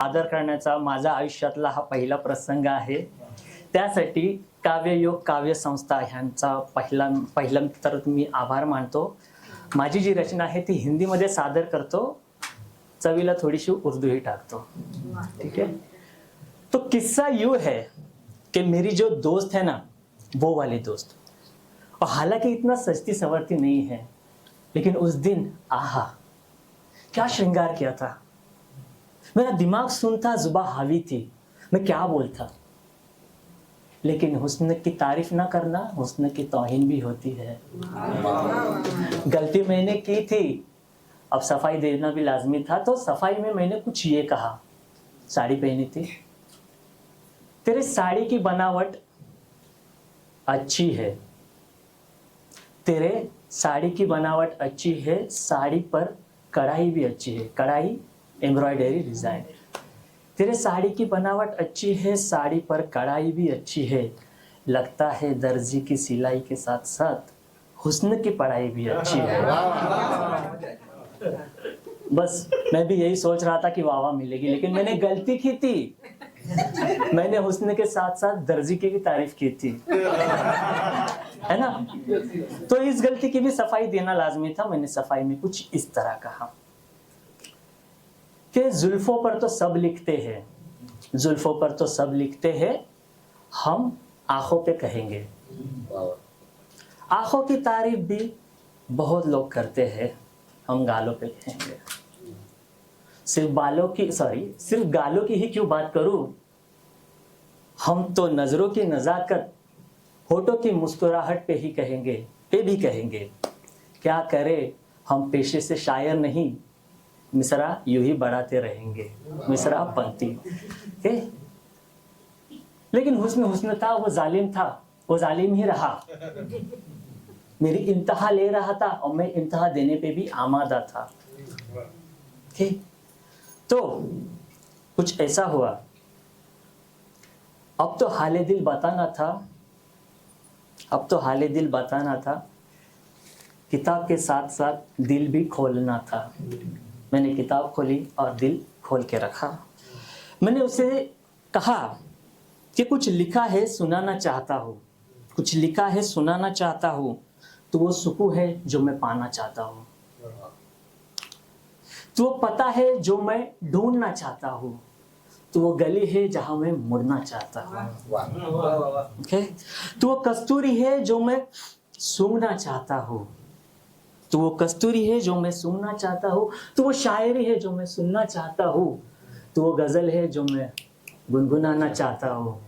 आदर करण्याचा माझ्या आयुष्यातला हा पहिला प्रसंग आहे. त्यासाठी काव्ययोग काव्य संस्था ह्यांचा पहिलं तर मी आभार मानतो. माझी जी रचना आहे ती हिंदीमध्ये सादर करतो, चवीला थोडीशी उर्दूही टाकतो. ठीक है. तो किस्सा यूं है कि मेरी जो दोस्त है ना, वो वाली दोस्त, और हालांकि इतना सस्ती सवरती नहीं है, लेकिन उस दिन आहा क्या श्रृंगार किया था. मेरा दिमाग सुनता, जुबा हावी थी, मैं क्या बोलता. लेकिन हुस्न की तारीफ ना करना हुस्न की तौहीन भी होती है. गलती मैंने की थी, अब सफाई देना भी लाजमी था. तो सफाई में मैंने कुछ ये कहा. साड़ी पहनी थी, तेरे साड़ी की बनावट अच्छी है, तेरे साड़ी की बनावट अच्छी है, साड़ी पर कढ़ाई भी अच्छी है. कढ़ाई एम्ब्रॉयडरी डिजाइन. तेरे साड़ी की बनावट अच्छी है, साड़ी पर कढ़ाई भी अच्छी है. लगता है दर्जी की सिलाई के साथ साथ हुस्न की पढ़ाई भी अच्छी है. बस मैं भी यही सोच रहा था कि वाह वाह मिलेगी, लेकिन मैंने गलती की थी. मैंने हुस्न के साथ साथ दर्जी की भी तारीफ की थी, है ना. तो इस गलती की भी सफाई देना लाजमी था. मैंने सफाई में कुछ इस तरह कहा कि जुल्फों पर तो सब लिखते हैं, जुल्फों पर तो सब लिखते हैं, हम आंखों पे कहेंगे. आंखों की तारीफ भी बहुत लोग करते हैं, हम गालों पे कहेंगे. सिर्फ गालों की ही क्यों बात करूं, हम तो नजरों की नजाकत, होठों की मुस्कुराहट पे ही कहेंगे, पे भी कहेंगे. क्या करे, हम पेशे से शायर नहीं, मिसरा यूं ही बढ़ाते रहेंगे, मिसरा पंक्ति. लेकिन हुस्न था, वो जालिम था, वो जालिम ही रहा. मेरी इंतहा ले रहा था और मैं इंतहा देने पे भी आमादा था. तो कुछ ऐसा हुआ. अब तो हाले दिल बताना था, अब तो हाले दिल बताना था, किताब के साथ साथ दिल भी खोलना था. मैंने किताब खोली और दिल खोल के रखा. मैंने उसे कहा कि कुछ लिखा है सुनाना चाहता हूँ, कुछ लिखा है सुनाना चाहता हूँ, तो वो सुकून है जो मैं पाना चाहता हूँ, तो वो पता है जो मैं ढूंढना चाहता हूँ, तो वो गली है जहां मैं मुड़ना चाहता हूँ. तो वो कस्तूरी है जो मैं सूंघना चाहता हूँ, तो वो कस्तूरी है जो मैं सूंघना चाहता हूँ. तो वो शायरी है जो मैं सुनना चाहता हूँ, तो वो गजल है जो मैं गुनगुनाना चाहता हूँ.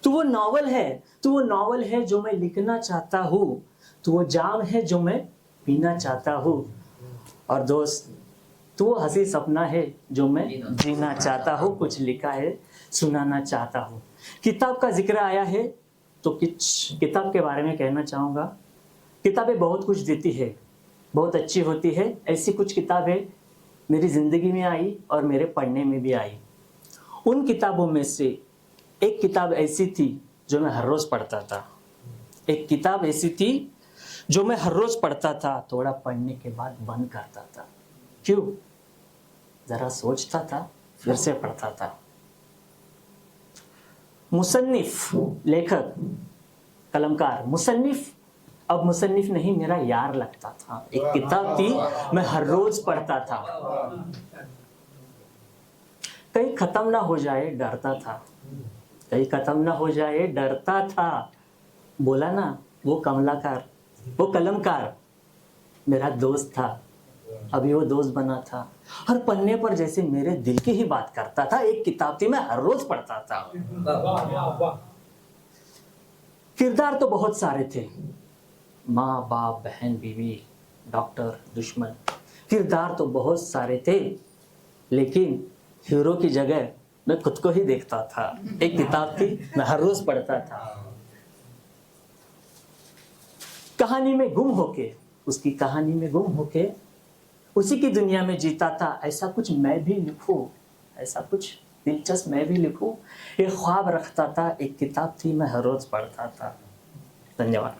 तो वो नॉवल है, तो वो नॉवल है जो मैं लिखना चाहता हूँ, तो वो जाम है जो मैं पीना चाहता हूँ. और दोस्त, तो वो हंसी सपना है जो मैं जीना चाहता हूँ. कुछ लिखा है सुनाना चाहता हूँ. किताब का जिक्र आया है तो कुछ किताब के बारे में कहना चाहूँगा. किताबें बहुत कुछ देती है, बहुत अच्छी होती है. ऐसी कुछ किताबें मेरी ज़िंदगी में आई और मेरे पढ़ने में भी आई. उन किताबों में से एक किताब ऐसी थी जो मैं हर रोज़ पढ़ता था. एक किताब ऐसी थी जो मैं हर रोज़ पढ़ता था, थोड़ा पढ़ने के बाद बंद करता था. क्यों? ज़रा सोचता था, फिर से पढ़ता था. मुसन्निफ, लेखक, कलमकार. मुसन्निफ अब मुसन्निफ नहीं, मेरा यार लगता था. एक किताब थी, मैं हर रोज पढ़ता था. कहीं खत्म ना हो जाए डरता था, कहीं खत्म ना हो जाए डरता था. बोला ना, वो कमलाकार, वो कलमकार मेरा दोस्त था, अभी वो दोस्त बना था. हर पन्ने पर जैसे मेरे दिल की ही बात करता था. एक किताब थी, मैं हर रोज पढ़ता था. किरदार तो बहुत सारे थे, माँ बाप बहन बीवी डॉक्टर दुश्मन. किरदार तो बहुत सारे थे, लेकिन हीरो की जगह मैं खुद को ही देखता था. एक किताब थी, मैं हर रोज पढ़ता था. कहानी में गुम होके, उसकी कहानी में गुम होके उसी की दुनिया में जीता था. ऐसा कुछ मैं भी लिखूं, ऐसा कुछ दिलचस्प मैं भी लिखूं, एक ख्वाब रखता था. एक किताब थी, मैं हर रोज पढ़ता था. धन्यवाद.